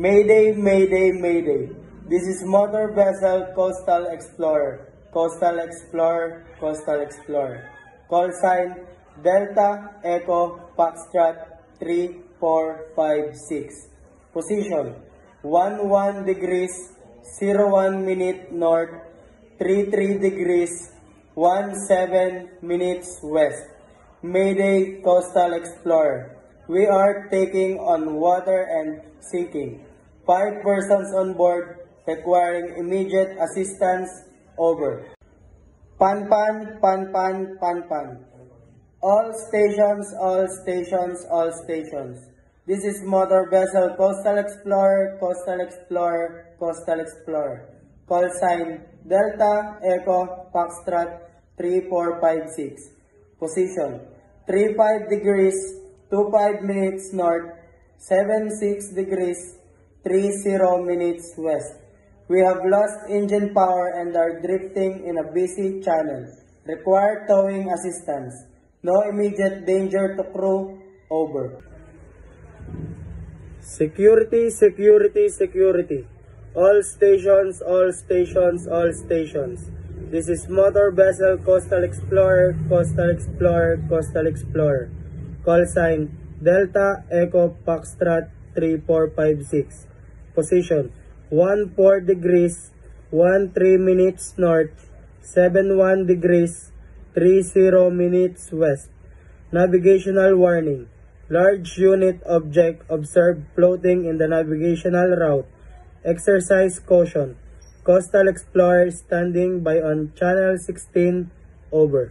Mayday, mayday, mayday. This is motor vessel Coastal Explorer. Coastal Explorer, Coastal Explorer. Call sign Delta Echo Foxtrot 3456. Position 11 degrees 01 minute north, 33 degrees 17 minutes west. Mayday Coastal Explorer. We are taking on water and sinking. 5 persons on board requiring immediate assistance. Over. Pan pan, pan pan, pan pan. All stations, all stations, all stations. This is motor vessel Coastal Explorer, Coastal Explorer, Coastal Explorer. Call sign Delta Echo Foxtrot 3456. Position 35 degrees 25 minutes north, 76 degrees 30 minutes west. We have lost engine power and are drifting in a busy channel. Require towing assistance. No immediate danger to crew. Over. Security, security, security. All stations, all stations, all stations. This is motor vessel Coastal Explorer, Coastal Explorer, Coastal Explorer. Call sign Delta Echo Foxtrot 3456. Position 14 degrees 13 minutes north, 71 degrees 30 minutes west. Navigational warning. Large unit object observed floating in the navigational route. Exercise caution. Coastal Explorer standing by on channel 16. Over.